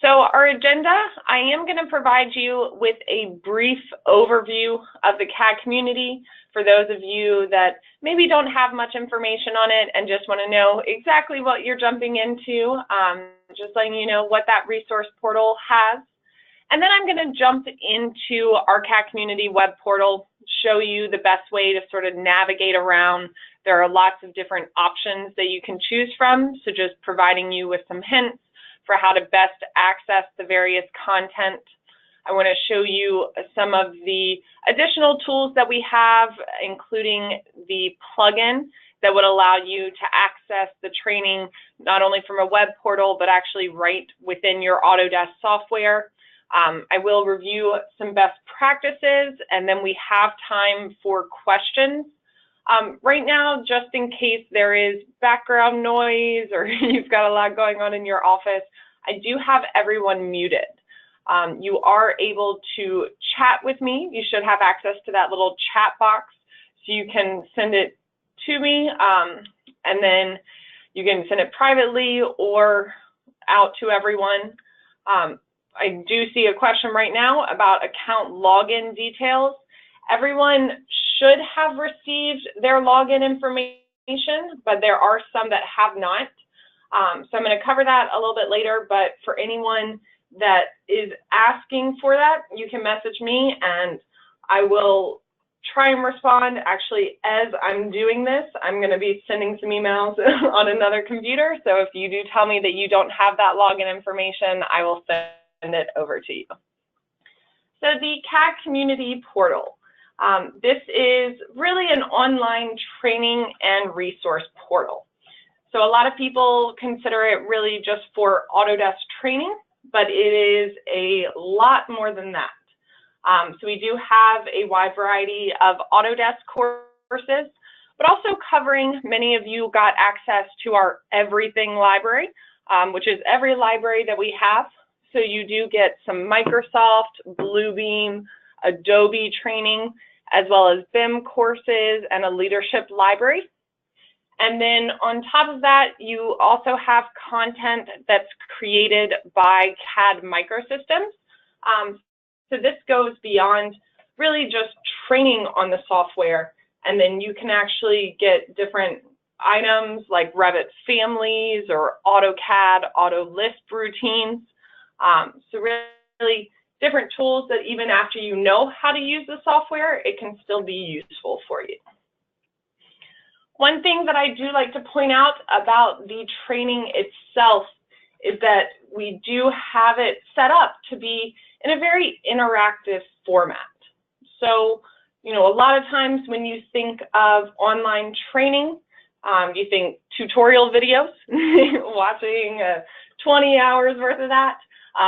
So our agenda, I am going to provide you with a brief overview of the CAD community for those of you that maybe don't have much information on it and just want to know exactly what you're jumping into, just letting you know what that resource portal has. And then I'm going to jump into our CAD community web portal, show you the best way to sort of navigate around. There are lots of different options that you can choose from, so just providing you with some hints for how to best access the various content. I want to show you some of the additional tools that we have, including the plugin that would allow you to access the training not only from a web portal, but actually right within your Autodesk software. I will review some best practices, and then we have time for questions. Right now, just in case there is background noise or you've got a lot going on in your office, I do have everyone muted. You are able to chat with me. You should have access to that little chat box, so you can send it to me, and then you can send it privately or out to everyone. I do see a question right now about account login details. Everyone should have received their login information, but there are some that have not. So I'm going to cover that a little bit later, but for anyone that is asking for that, you can message me and I will try and respond. Actually, as I'm doing this, I'm going to be sending some emails on another computer. So if you do tell me that you don't have that login information, I will send it over to you. So the CAD community portal. This is really an online training and resource portal. So a lot of people consider it really just for Autodesk training, but it is a lot more than that. So we do have a wide variety of Autodesk courses, but also covering, many of you got access to our Everything library, which is every library that we have. So you do get some Microsoft, Bluebeam, Adobe training, as well as BIM courses and a leadership library. And then on top of that, you also have content that's created by CAD microsystems. So this goes beyond really just training on the software, and then you can actually get different items like Revit families or AutoCAD, AutoList routines. So really different tools that even after you know how to use the software, it can still be useful for you. One thing that I do like to point out about the training itself is that we do have it set up to be in a very interactive format. So, you know, a lot of times when you think of online training, you think tutorial videos, watching 20 hours worth of that.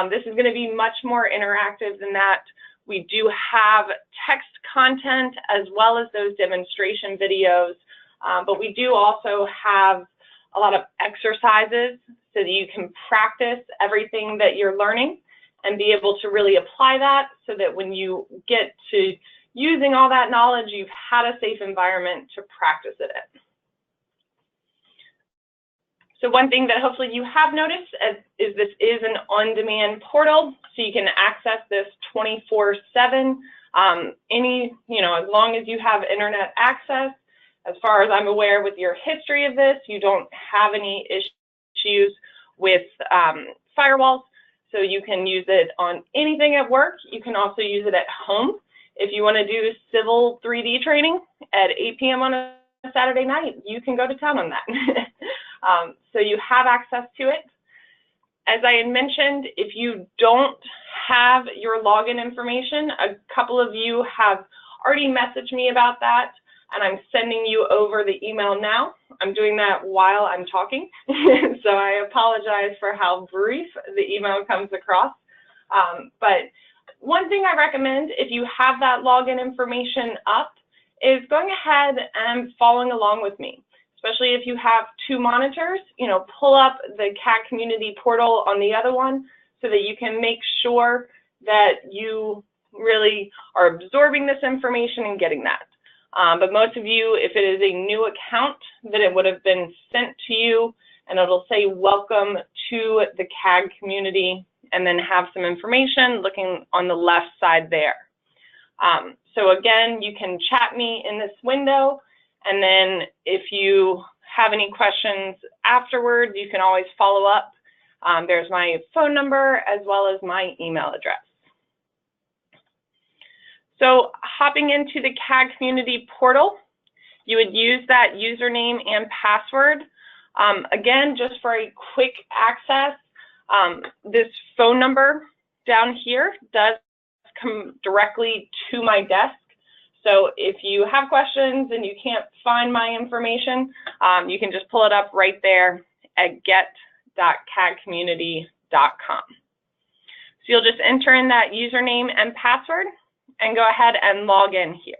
This is going to be much more interactive than that. We do have text content as well as those demonstration videos. But we do also have a lot of exercises so that you can practice everything that you're learning and be able to really apply that so that when you get to using all that knowledge, you've had a safe environment to practice it in. So one thing that hopefully you have noticed is this is an on-demand portal, so you can access this 24/7, as long as you have internet access. As far as I'm aware, with your history of this, you don't have any issues with firewalls, so you can use it on anything at work. You can also use it at home. If you want to do civil 3D training at 8 p.m. on a Saturday night, you can go to town on that. So you have access to it. As I had mentioned, if you don't have your login information, a couple of you have already messaged me about that, and I'm sending you over the email now. I'm doing that while I'm talking, so I apologize for how brief the email comes across. But one thing I recommend, if you have that login information up, is going ahead and following along with me. Especially if you have two monitors, pull up the CAD community portal on the other one so that you can make sure that you really are absorbing this information and getting that. But most of you, if it is a new account, then it would have been sent to you and it'll say welcome to the CAD community and then have some information looking on the left side there. So again, you can chat me in this window, and then if you have any questions afterwards, you can always follow up. There's my phone number as well as my email address. So hopping into the CAD Community portal, you would use that username and password. Again, just for a quick access, this phone number down here does come directly to my desk. So if you have questions and you can't find my information, you can just pull it up right there at get.cadcommunity.com. So you'll just enter in that username and password and go ahead and log in here.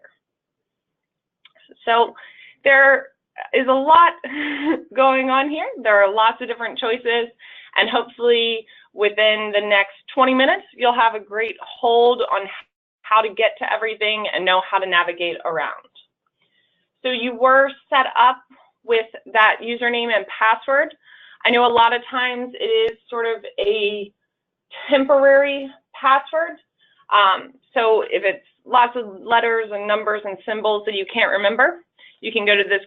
So there is a lot going on here. There are lots of different choices, and hopefully within the next 20 minutes, you'll have a great hold on how to get to everything and know how to navigate around. So you were set up with that username and password. I know a lot of times it is sort of a temporary password. So if it's lots of letters and numbers and symbols that you can't remember, you can go to this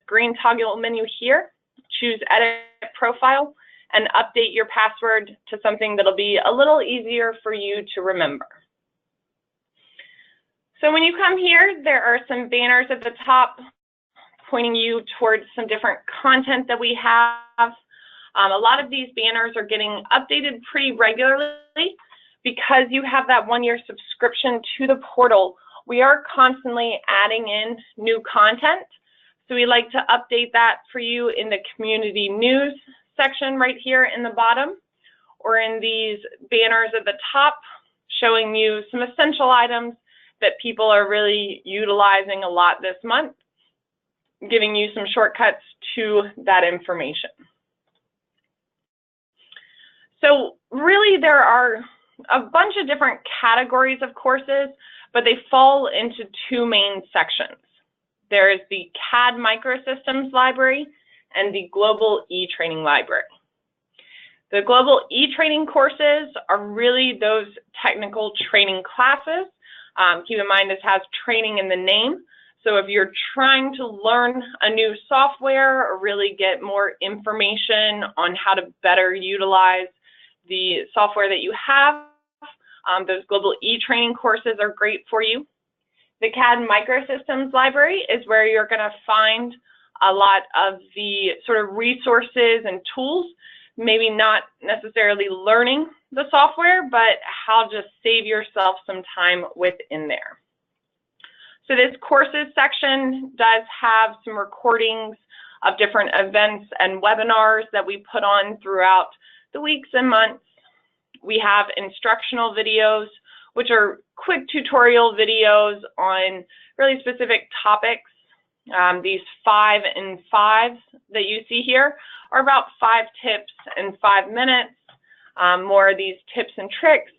green toggle menu here, choose Edit Profile, and update your password to something that'll be a little easier for you to remember. So when you come here, there are some banners at the top pointing you towards some different content that we have. A lot of these banners are getting updated pretty regularly because you have that one-year subscription to the portal. We are constantly adding in new content. So we like to update that for you in the community news section right here in the bottom, or in these banners at the top showing you some essential items that people are really utilizing a lot this month, giving you some shortcuts to that information. So really there are a bunch of different categories of courses, but they fall into two main sections. There is the CAD Microsystems Library and the Global eTraining Library. The Global eTraining courses are really those technical training classes. Keep in mind this has training in the name. So if you're trying to learn a new software or really get more information on how to better utilize the software that you have, those Global eTraining courses are great for you. The CAD Microsystems Library is where you're going to find a lot of the sort of resources and tools, maybe not necessarily learning the software, but how to save yourself some time within there. So this courses section does have some recordings of different events and webinars that we put on throughout the weeks and months. We have instructional videos, which are quick tutorial videos on really specific topics. These 5 in 5s that you see here are about 5 tips in 5 minutes, more of these tips and tricks,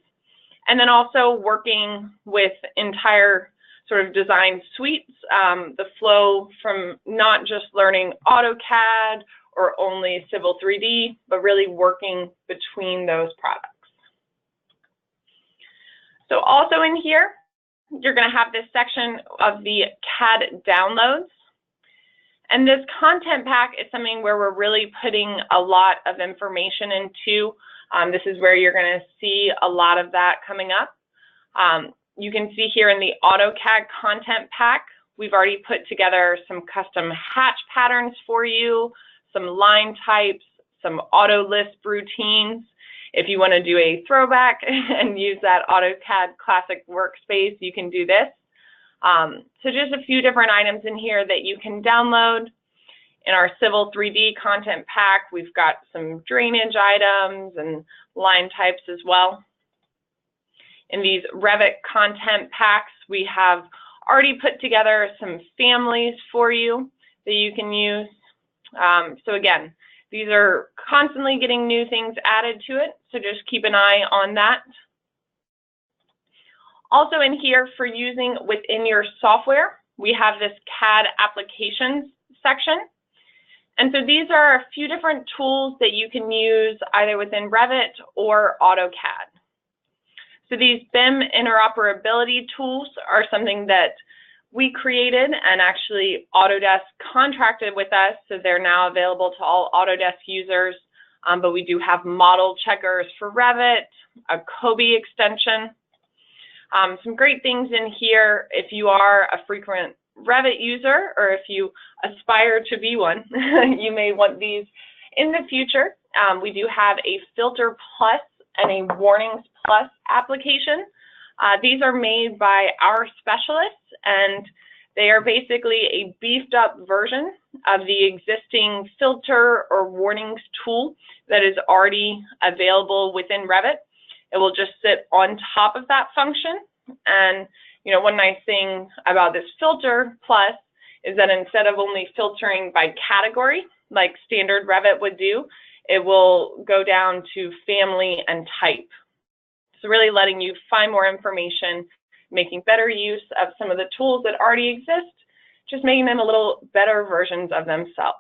and then also working with entire sort of design suites, the flow from not just learning AutoCAD or only Civil 3D, but really working between those products. So also in here, you're going to have this section of the CAD downloads. And this content pack is something where we're really putting a lot of information into. This is where you're going to see a lot of that coming up. You can see here in the AutoCAD content pack, we've already put together some custom hatch patterns for you, some line types, some auto lisp routines. If you want to do a throwback and use that AutoCAD Classic workspace, you can do this. So just a few different items in here that you can download. In our Civil 3D content pack, we've got some drainage items and line types as well. In these Revit content packs, we have already put together some families for you that you can use. So again, these are constantly getting new things added to it, so just keep an eye on that. Also in here for using within your software, we have this CAD applications section. And so these are a few different tools that you can use either within Revit or AutoCAD. So these BIM interoperability tools are something that we created, and actually Autodesk contracted with us, so they're now available to all Autodesk users. But we do have model checkers for Revit, a COBie extension. Some great things in here if you are a frequent Revit user, or if you aspire to be one, you may want these in the future. We do have a Filter Plus and a Warnings Plus application. These are made by our specialists, and they are basically a beefed up version of the existing filter or warnings tool that is already available within Revit. It will just sit on top of that function. And you know, one nice thing about this Filter Plus is that instead of only filtering by category, like standard Revit would do, it will go down to family and type. So really letting you find more information, making better use of some of the tools that already exist, just making them a little better versions of themselves.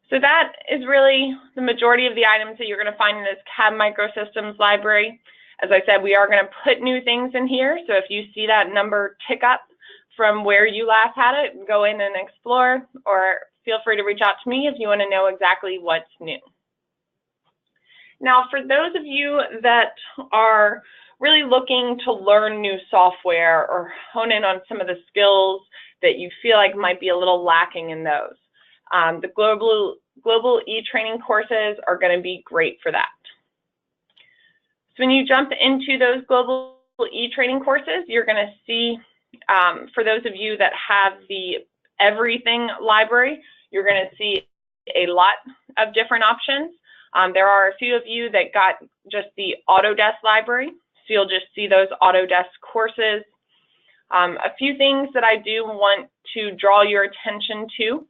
So that is really the majority of the items that you're going to find in this CAD Microsystems library. As I said, we are going to put new things in here, so if you see that number tick up from where you last had it, go in and explore, or feel free to reach out to me if you want to know exactly what's new. Now, for those of you that are really looking to learn new software or hone in on some of the skills that you feel like might be a little lacking in those, the global eTraining courses are going to be great for that. So when you jump into those global eTraining courses, you're going to see, for those of you that have the Everything library, you're going to see a lot of different options. There are a few of you that got just the Autodesk library, so you'll just see those Autodesk courses. A few things that I do want to draw your attention to,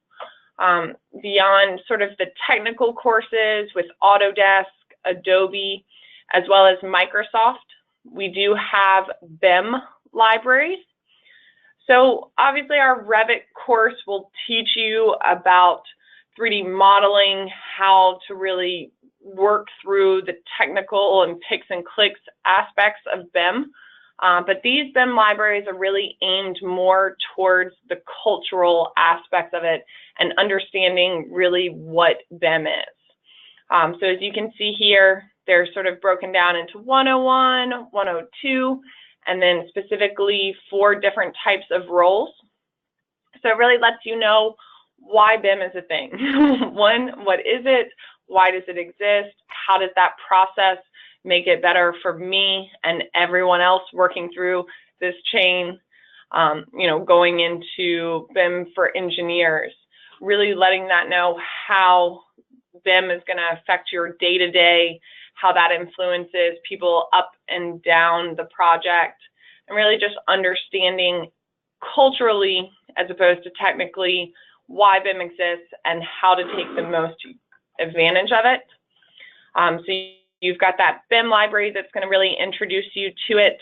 beyond sort of the technical courses with Autodesk, Adobe, as well as Microsoft, we do have BIM libraries. So obviously our Revit course will teach you about 3D modeling, how to really work through the technical and picks and clicks aspects of BIM. But these BIM libraries are really aimed more towards the cultural aspects of it and understanding really what BIM is. So as you can see here, they're sort of broken down into 101, 102, and then specifically 4 different types of roles. So it really lets you know why BIM is a thing. One, what is it? Why does it exist? How does that process make it better for me and everyone else working through this chain, you know, going into BIM for engineers, really letting that know how BIM is going to affect your day-to-day, how that influences people up and down the project, and really just understanding culturally as opposed to technically why BIM exists and how to take the most advantage of it. So you've got that BIM library that's going to really introduce you to it.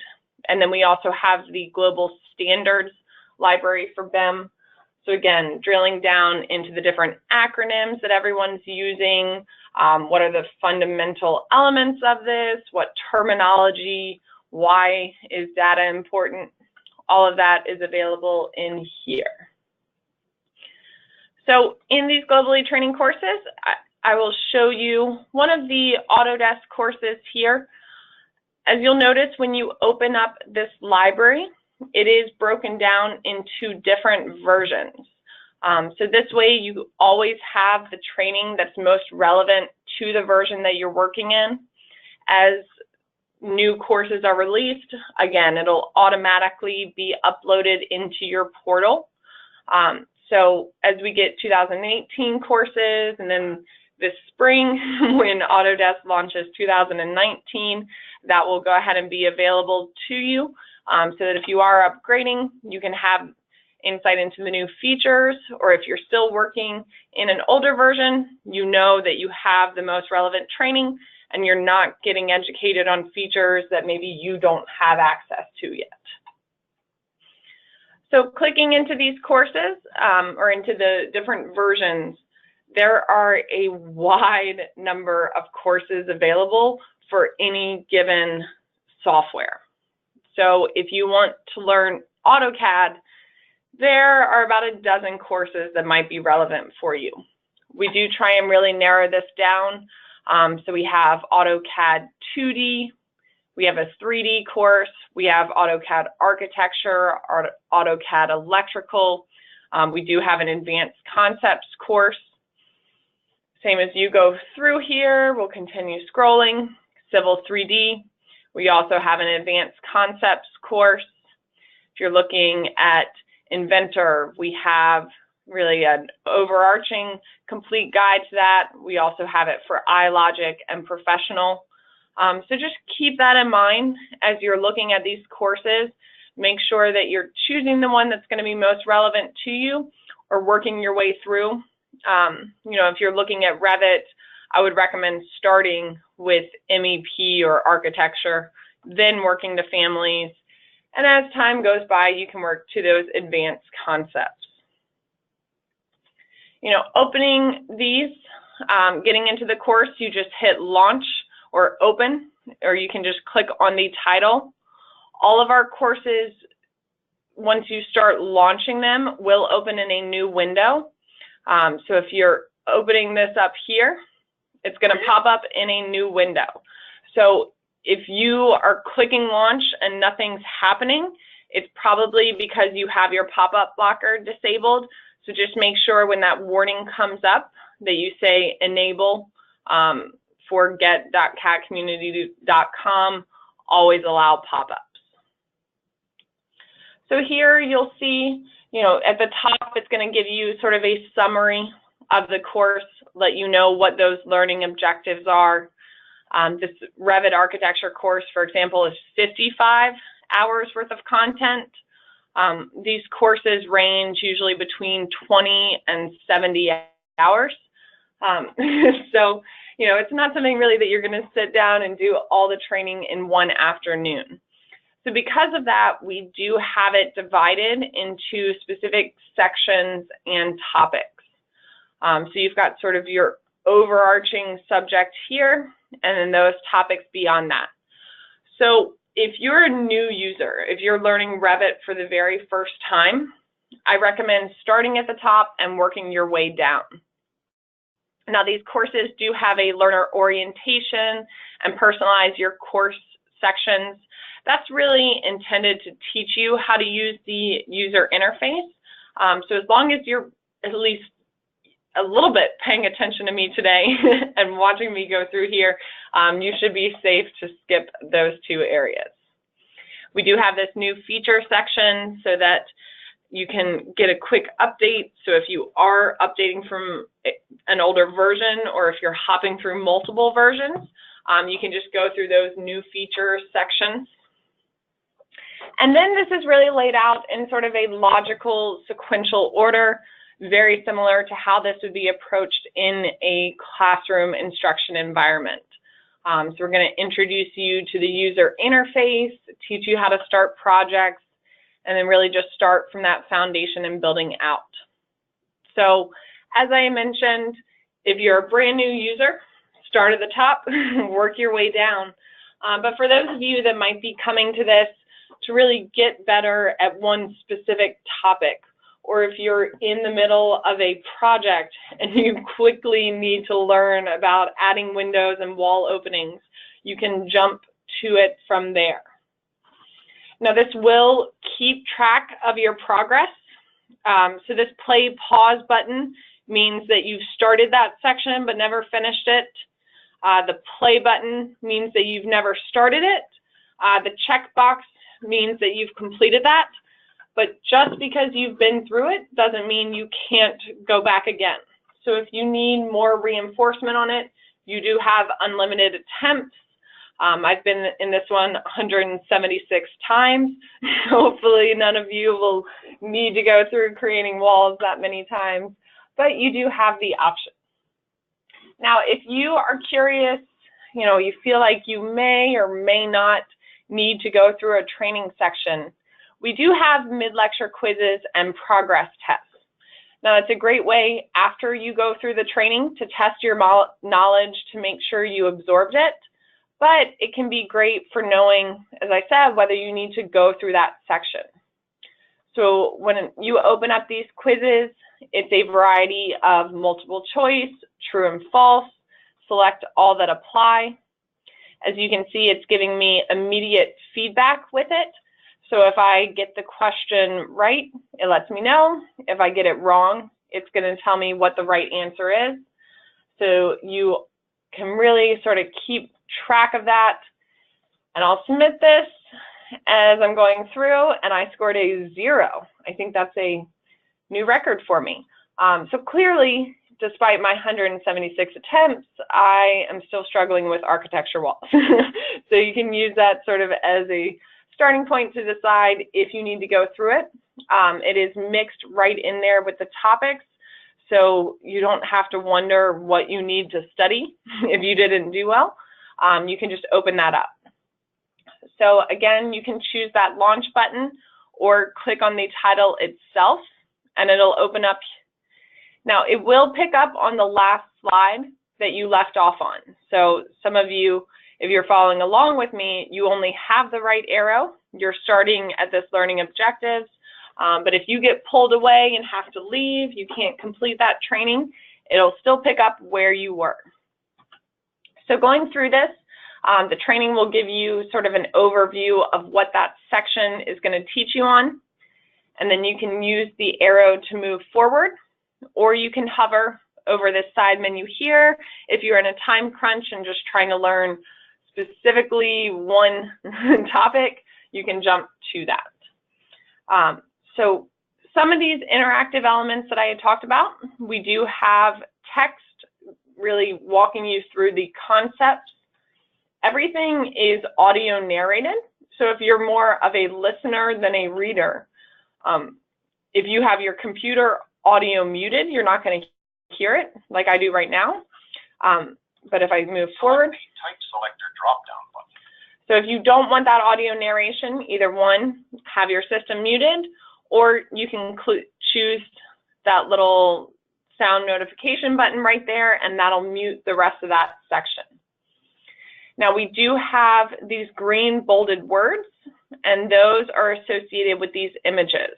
And then we also have the global standards library for BIM. So again, drilling down into the different acronyms that everyone's using, what are the fundamental elements of this, what terminology, why is data important, all of that is available in here. So in these global eTraining courses, I will show you one of the Autodesk courses here. As you'll notice when you open up this library, it is broken down into different versions. So this way you always have the training that's most relevant to the version that you're working in. As new courses are released, again, it'll automatically be uploaded into your portal. So as we get 2018 courses, and then this spring when Autodesk launches 2019, that will go ahead and be available to you, so that if you are upgrading, you can have insight into the new features, or if you're still working in an older version, you know that you have the most relevant training and you're not getting educated on features that maybe you don't have access to yet. So clicking into these courses or into the different versions, there are a wide number of courses available for any given software. So if you want to learn AutoCAD, there are about a dozen courses that might be relevant for you. We do try and really narrow this down. So we have AutoCAD 2D, we have a 3D course, we have AutoCAD Architecture, AutoCAD Electrical, we do have an Advanced Concepts course. Same as you go through here, we'll continue scrolling. Civil 3D, we also have an Advanced Concepts course. If you're looking at Inventor, we have really an overarching complete guide to that. We also have it for iLogic and Professional. So just keep that in mind as you're looking at these courses. Make sure that you're choosing the one that's going to be most relevant to you or working your way through. You know, if you're looking at Revit, I would recommend starting with MEP or architecture, then working to families. And as time goes by, you can work to those advanced concepts. You know, opening these, getting into the course, you just hit launch or open, or you can just click on the title. All of our courses, once you start launching them, will open in a new window. So if you're opening this up here, it's going to pop up in a new window. So if you are clicking launch and nothing's happening, it's probably because you have your pop-up blocker disabled. So just make sure when that warning comes up that you say enable for get.cadcommunity.com, always allow pop-ups. So here you'll see, you know, at the top, it's going to give you sort of a summary of the course, let you know what those learning objectives are. This Revit architecture course, for example, is 55 hours worth of content. These courses range usually between 20 and 70 hours. So, you know, it's not something really that you're going to sit down and do all the training in one afternoon. So because of that, we do have it divided into specific sections and topics. So you've got sort of your overarching subject here, and then those topics beyond that. So if you're a new user, if you're learning Revit for the very first time, I recommend starting at the top and working your way down. Now, these courses do have a learner orientation and personalize your course sections. That's really intended to teach you how to use the user interface. So as long as you're at least a little bit paying attention to me today and watching me go through here, you should be safe to skip those two areas. We do have this new feature section so that you can get a quick update. So if you are updating from an older version, or if you're hopping through multiple versions, you can just go through those new feature sections. And then this is really laid out in sort of a logical sequential order, very similar to how this would be approached in a classroom instruction environment. So we're going to introduce you to the user interface, teach you how to start projects, and then really just start from that foundation and building out. So as I mentioned, if you're a brand new user, start at the top, work your way down. But for those of you that might be coming to this to really get better at one specific topic, or if you're in the middle of a project and you quickly need to learn about adding windows and wall openings, you can jump to it from there. Now, this will keep track of your progress. So this play pause button means that you've started that section but never finished it. The play button means that you've never started it. The checkbox means that you've completed that. But just because you've been through it doesn't mean you can't go back again. So if you need more reinforcement on it, you do have unlimited attempts. I've been in this one 176 times. Hopefully none of you will need to go through creating walls that many times, but you do have the option. Now, if you are curious, you know, you feel like you may or may not need to go through a training section, we do have mid-lecture quizzes and progress tests. Now, it's a great way after you go through the training to test your knowledge to make sure you absorbed it, but it can be great for knowing, as I said, whether you need to go through that section. So when you open up these quizzes, it's a variety of multiple choice, true and false, select all that apply. As you can see, it's giving me immediate feedback with it. So if I get the question right, it lets me know. If I get it wrong, it's going to tell me what the right answer is. So you can really sort of keep track of that. And I'll submit this as I'm going through, and I scored a 0. I think that's a new record for me. So clearly, despite my 176 attempts, I am still struggling with architecture walls. So you can use that sort of as a starting point to decide if you need to go through it. It is mixed right in there with the topics, so you don't have to wonder what you need to study if you didn't do well. You can just open that up. So again, you can choose that launch button or click on the title itself, and it'll open up. Now, it will pick up on the last slide that you left off on. So some of you, if you're following along with me, you only have the right arrow. You're starting at this learning objectives. But if you get pulled away and have to leave, you can't complete that training, it'll still pick up where you were. So going through this, the training will give you sort of an overview of what that section is going to teach you on. And then you can use the arrow to move forward, or you can hover over this side menu here. If you're in a time crunch and just trying to learn specifically one topic, you can jump to that. So some of these interactive elements that I had talked about, we do have text really walking you through the concepts. Everything is audio narrated. So if you're more of a listener than a reader, if you have your computer audio muted, you're not going to hear it like I do right now. But if I move forward, type selector drop-down button. So if you don't want that audio narration, either one, have your system muted, or you can choose that little sound notification button right there, and that'll mute the rest of that section. Now, we do have these green bolded words, and those are associated with these images.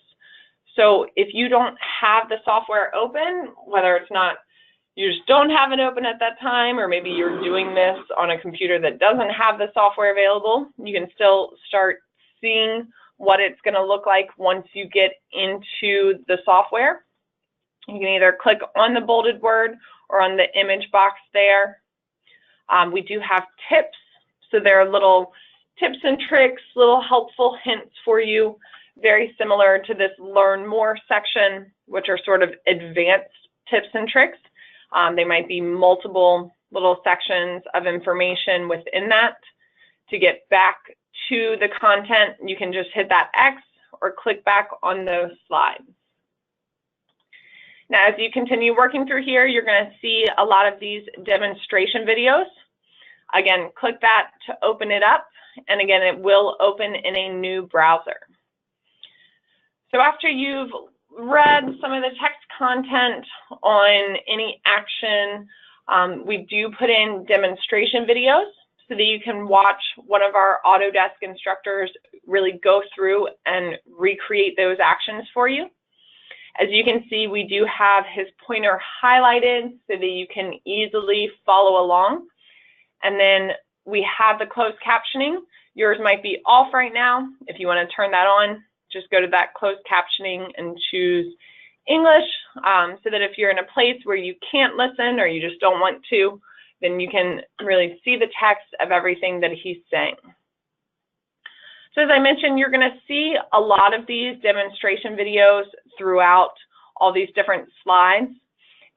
So if you don't have the software open, whether it's not, you just don't have it open at that time, or maybe you're doing this on a computer that doesn't have the software available, you can still start seeing what it's going to look like once you get into the software. You can either click on the bolded word or on the image box there. We do have tips, so there are little tips and tricks, little helpful hints for you, very similar to this Learn More section, which are sort of advanced tips and tricks. They might be multiple little sections of information within that. To get back to the content, you can just hit that X or click back on those slides. Now, as you continue working through here, you're going to see a lot of these demonstration videos. Again, click that to open it up, and again, it will open in a new browser. So after you've read some of the text content on any action, we do put in demonstration videos so that you can watch one of our Autodesk instructors really go through and recreate those actions for you. As you can see, we do have his pointer highlighted so that you can easily follow along. And then we have the closed captioning. Yours might be off right now. If you want to turn that on, just go to that closed captioning and choose English, so that if you're in a place where you can't listen or you just don't want to, then you can really see the text of everything that he's saying. So as I mentioned, you're going to see a lot of these demonstration videos throughout all these different slides.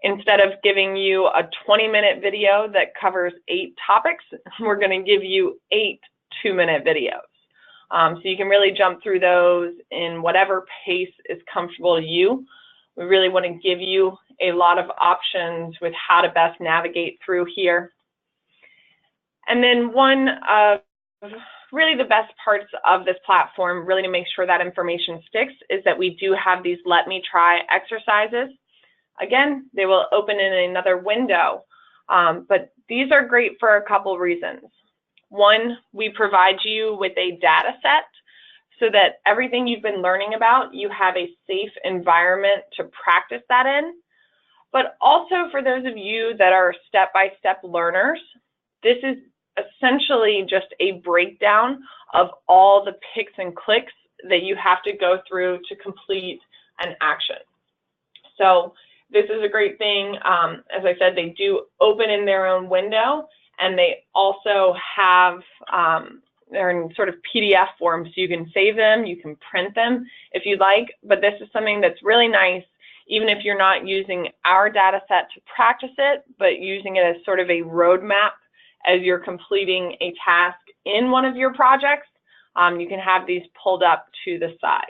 Instead of giving you a 20-minute video that covers 8 topics, we're going to give you 8 2-minute videos. So you can really jump through those in whatever pace is comfortable to you. We really want to give you a lot of options with how to best navigate through here. And then one of really the best parts of this platform, really to make sure that information sticks, is that we do have these let me try exercises. Again, they will open in another window, but these are great for a couple reasons. One, we provide you with a data set so that everything you've been learning about, you have a safe environment to practice that in. But also for those of you that are step-by-step learners, this is essentially just a breakdown of all the picks and clicks that you have to go through to complete an action. So this is a great thing. As I said, they do open in their own window, and they also have, they're in sort of PDF form, so you can save them, you can print them if you'd like, but this is something that's really nice, even if you're not using our data set to practice it, but using it as sort of a roadmap as you're completing a task in one of your projects. You can have these pulled up to the side.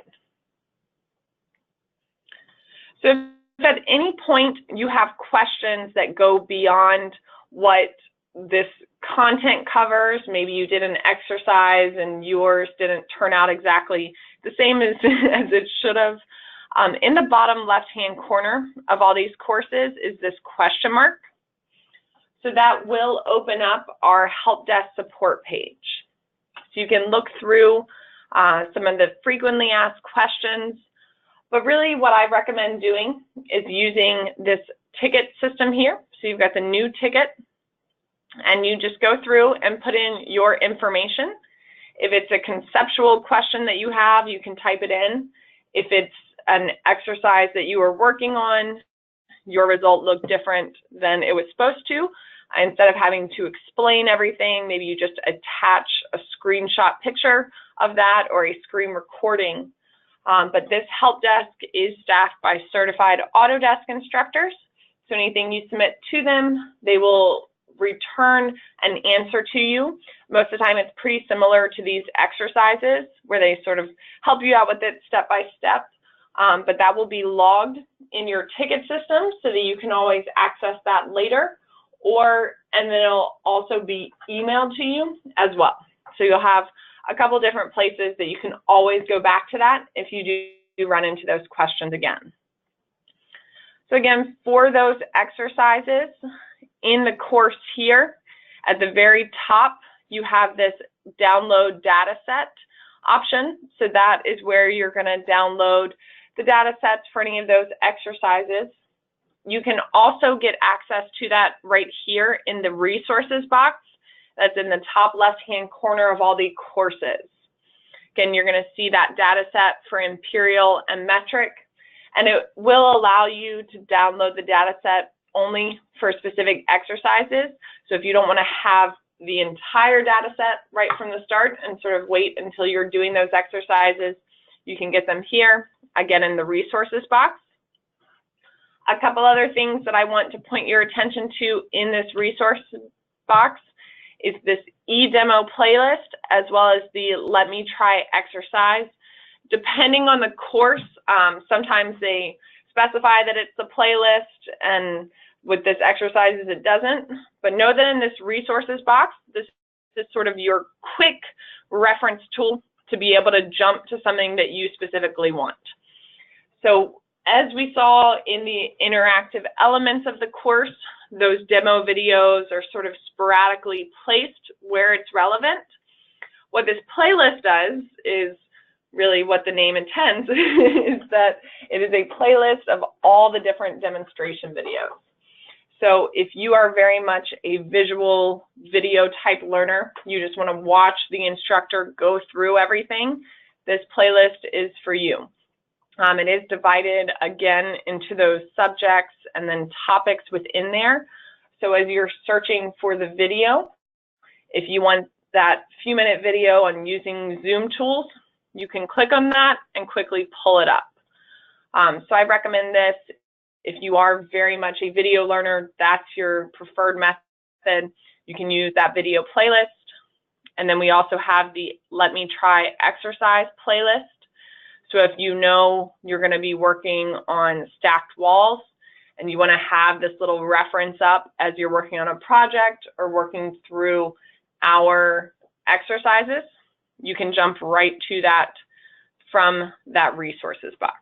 So if at any point you have questions that go beyond what this content covers, maybe you did an exercise and yours didn't turn out exactly the same as it should have, in the bottom left-hand corner of all these courses is this question mark. So that will open up our help desk support page. So you can look through some of the frequently asked questions, but really what I recommend doing is using this ticket system here. So you've got the new ticket, and you just go through and put in your information. If it's a conceptual question that you have, you can type it in. If it's an exercise that you are working on, your result looked different than it was supposed to. Instead of having to explain everything, maybe you just attach a screenshot picture of that or a screen recording. But this help desk is staffed by certified Autodesk instructors. So anything you submit to them, they will return an answer to you. Most of the time it's pretty similar to these exercises where they sort of help you out with it step by step. But that will be logged in your ticket system so that you can always access that later, and then it'll also be emailed to you as well. So you'll have a couple different places that you can always go back to that if you do run into those questions again. So again, for those exercises in the course here, at the very top, you have this download data set option. So that is where you're going to download the data sets for any of those exercises. You can also get access to that right here in the resources box that's in the top left-hand corner of all the courses. Again, you're going to see that data set for Imperial and Metric, and it will allow you to download the data set only for specific exercises. So if you don't want to have the entire data set right from the start and sort of wait until you're doing those exercises, you can get them here, again, in the resources box. A couple other things that I want to point your attention to in this resource box is this e-demo playlist, as well as the let me try exercise. Depending on the course, sometimes they specify that it's the playlist, and with this exercises it doesn't. But know that in this resources box, this is sort of your quick reference tool to be able to jump to something that you specifically want. So as we saw in the interactive elements of the course, those demo videos are sort of sporadically placed where it's relevant. What this playlist does is really what the name intends, is that it is a playlist of all the different demonstration videos. So if you are very much a visual video type learner, you just want to watch the instructor go through everything, this playlist is for you. It is divided again into those subjects and then topics within there. So as you're searching for the video, if you want that few-minute video on using Zoom tools, you can click on that and quickly pull it up. So I recommend this. If you are very much a video learner, that's your preferred method. You can use that video playlist. And then we also have the Let Me Try exercise playlist. So if you know you're going to be working on stacked walls and you want to have this little reference up as you're working on a project or working through our exercises, you can jump right to that from that resources box.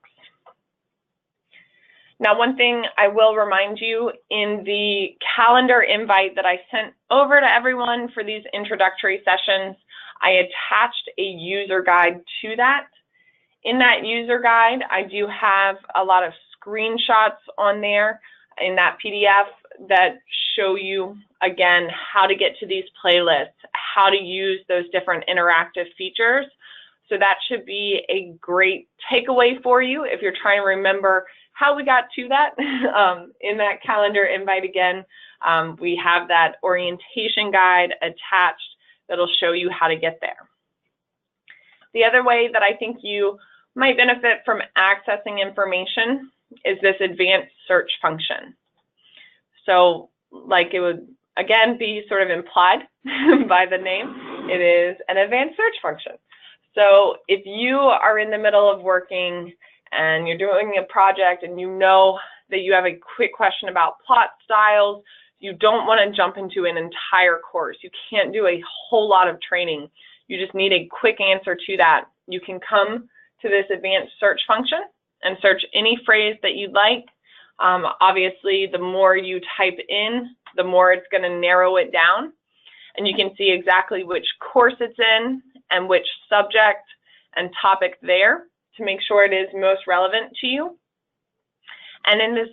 Now, one thing I will remind you, in the calendar invite that I sent over to everyone for these introductory sessions, I attached a user guide to that. In that user guide, I do have a lot of screenshots on there in that PDF that show you, again, how to get to these playlists, how to use those different interactive features. So that should be a great takeaway for you if you're trying to remember how we got to that. In that calendar invite, again, we have that orientation guide attached that'll show you how to get there. The other way that I think you might benefit from accessing information is this advanced search function. So like it would, again, be sort of implied by the name, it is an advanced search function. So if you are in the middle of working and you're doing a project and you know that you have a quick question about plot styles, you don't want to jump into an entire course. You can't do a whole lot of training. You just need a quick answer to that. You can come to this advanced search function and search any phrase that you'd like. Obviously, the more you type in, the more it's going to narrow it down. And you can see exactly which course it's in and which subject and topic there to make sure it is most relevant to you. And in this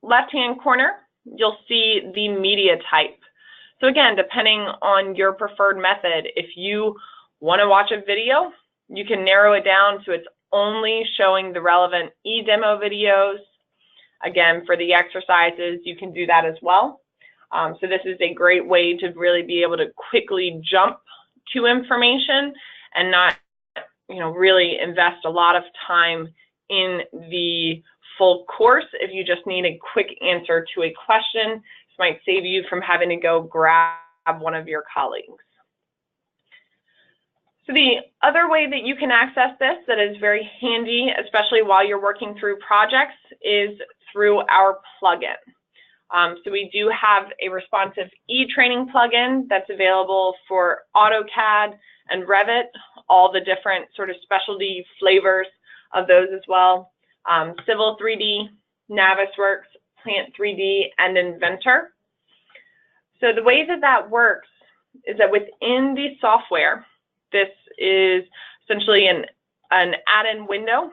left-hand corner, you'll see the media type. So again, depending on your preferred method, if you want to watch a video, you can narrow it down so it's only showing the relevant e-demo videos. Again, for the exercises, you can do that as well. So this is a great way to really be able to quickly jump to information and not, really invest a lot of time in the full course. If you just need a quick answer to a question, this might save you from having to go grab one of your colleagues. So the other way that you can access this that is very handy, especially while you're working through projects, is through our plugin. So we do have a responsive eTraining plugin that's available for AutoCAD and Revit, all the different sort of specialty flavors of those as well. Civil 3D, Navisworks, Plant 3D, and Inventor. So the way that that works is that within the software, this is essentially an add-in window.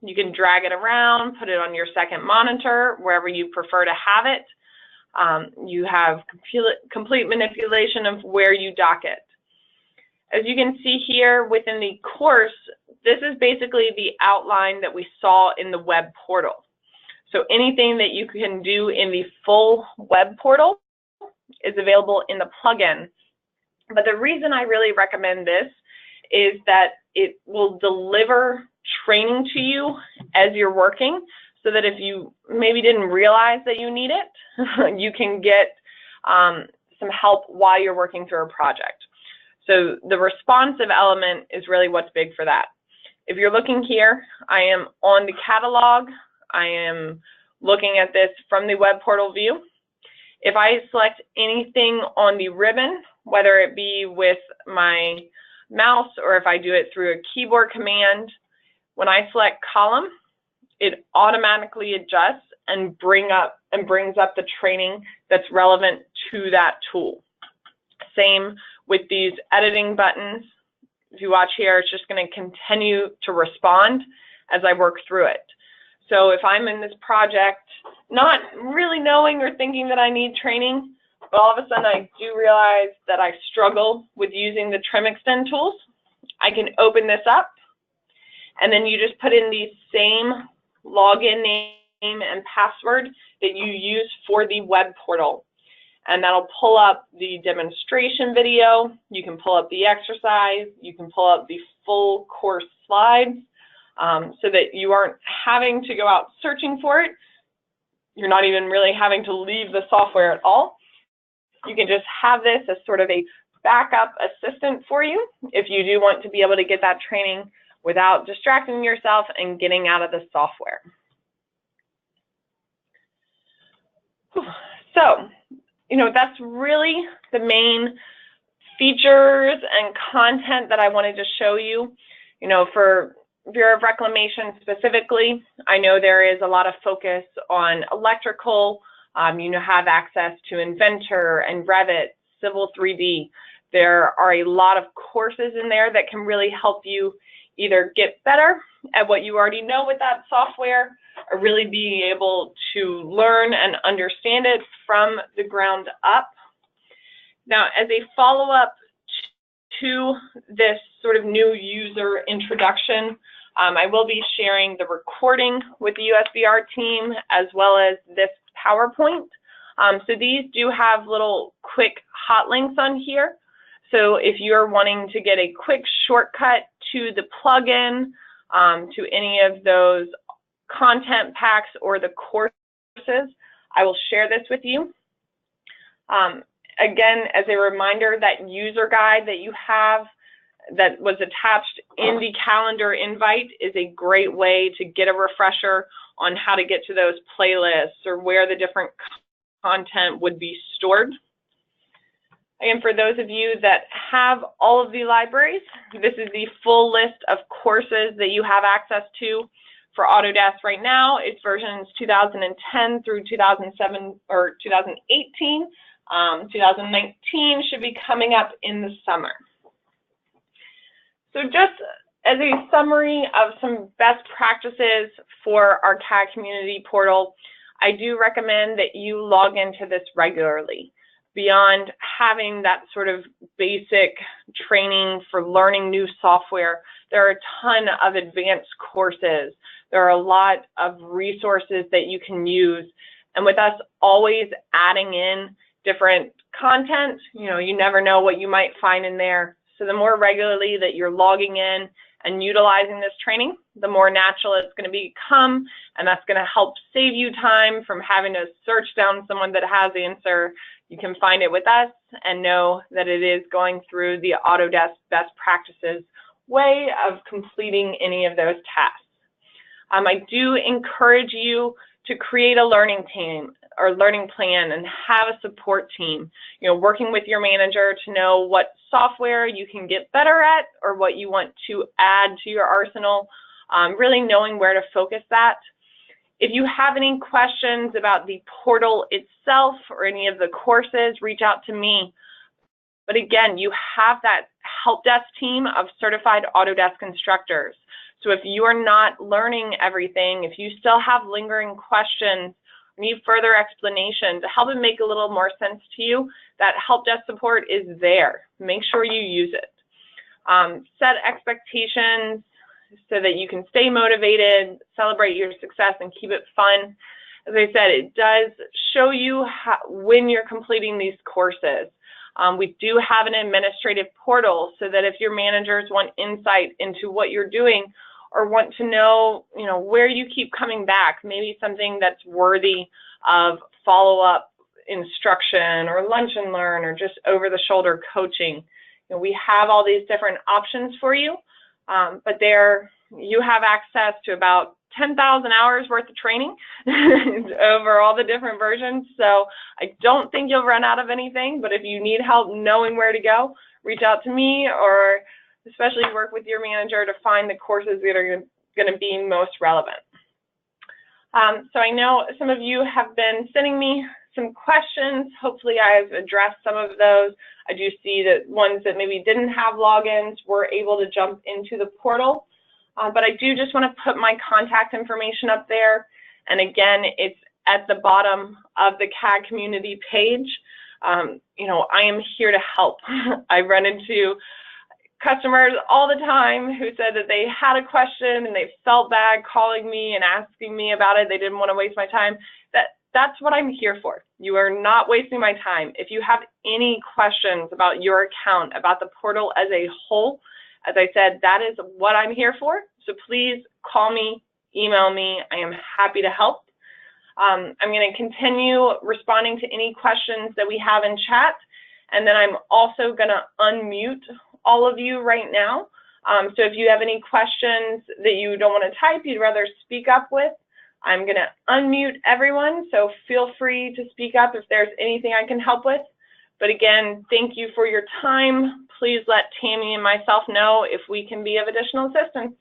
You can drag it around, put it on your second monitor, wherever you prefer to have it. You have complete manipulation of where you dock it. As you can see here within the course, this is basically the outline that we saw in the web portal. So anything that you can do in the full web portal is available in the plugin. But the reason I really recommend this is that it will deliver training to you as you're working, so that if you maybe didn't realize that you need it, you can get some help while you're working through a project. So the responsive element is really what's big for that. If you're looking here, I am on the catalog. I am looking at this from the web portal view. If I select anything on the ribbon, whether it be with my mouse or if I do it through a keyboard command, when I select column, it automatically adjusts and brings up the training that's relevant to that tool. Same with these editing buttons. If you watch here, it's just going to continue to respond as I work through it. So if I'm in this project, not really knowing or thinking that I need training, but all of a sudden I do realize that I struggle with using the trim extend tools, I can open this up, and then you just put in the same login name and password that you use for the web portal. And that'll pull up the demonstration video, you can pull up the exercise, you can pull up the full course slides, so that you aren't having to go out searching for it. You're not even really having to leave the software at all. You can just have this as sort of a backup assistant for you if you do want to be able to get that training without distracting yourself and getting out of the software. So, that's really the main features and content that I wanted to show you. You know, for Bureau of Reclamation specifically, I know there is a lot of focus on electrical. You have access to Inventor and Revit, Civil 3D. There are a lot of courses in there that can really help you either get better at what you already know with that software, or really being able to learn and understand it from the ground up. Now, as a follow-up to this sort of new user introduction, I will be sharing the recording with the USBR team as well as this PowerPoint. So these do have little quick hot links on here. So if you're wanting to get a quick shortcut to the plugin, to any of those content packs or the courses, I will share this with you. Again, as a reminder, that user guide that you have that was attached in the calendar invite is a great way to get a refresher on how to get to those playlists or where the different content would be stored. And for those of you that have all of the libraries, this is the full list of courses that you have access to for Autodesk right now. It's versions 2010 through 2007 or 2018. 2019 should be coming up in the summer. So just as a summary of some best practices for our CAD community portal, I do recommend that you log into this regularly. Beyond having that sort of basic training for learning new software, there are a ton of advanced courses. There are a lot of resources that you can use. And with us always adding in different content, you never know what you might find in there. So the more regularly that you're logging in and utilizing this training, the more natural it's going to become, and that's going to help save you time from having to search down someone that has the answer. You can find it with us and know that it is going through the Autodesk best practices way of completing any of those tasks. I do encourage you to create a learning team or learning plan and have a support team, working with your manager to know what software you can get better at or what you want to add to your arsenal, really knowing where to focus that. If you have any questions about the portal itself or any of the courses, reach out to me. But again, you have that help desk team of certified Autodesk instructors. So if you are not learning everything, if you still have lingering questions, need further explanation to help it make a little more sense to you, that help desk support is there. Make sure you use it. Set expectations so that you can stay motivated, celebrate your success, and keep it fun. As I said, it does show you when you're completing these courses. We do have an administrative portal so that if your managers want insight into what you're doing or want to know, where you keep coming back, maybe something that's worthy of follow-up instruction or lunch and learn or just over-the-shoulder coaching. We have all these different options for you, but you have access to about 10,000 hours worth of training over all the different versions. So I don't think you'll run out of anything, but if you need help knowing where to go, reach out to me or especially work with your manager to find the courses that are going to be most relevant. So I know some of you have been sending me some questions. Hopefully I've addressed some of those. I do see that ones that maybe didn't have logins were able to jump into the portal. But I do just want to put my contact information up there. And again, it's at the bottom of the CAD community page. I am here to help. I run into customers all the time who said that they had a question and they felt bad calling me and asking me about it. They didn't want to waste my time. That's what I'm here for. You are not wasting my time. If you have any questions about your account, about the portal as a whole, as I said, that is what I'm here for. So please call me, email me. I am happy to help. I'm going to continue responding to any questions that we have in chat. And then I'm also going to unmute all of you right now. So if you have any questions that you don't want to type, you'd rather speak up with, I'm going to unmute everyone. So feel free to speak up if there's anything I can help with. But again, thank you for your time. Please let Tammy and myself know if we can be of additional assistance.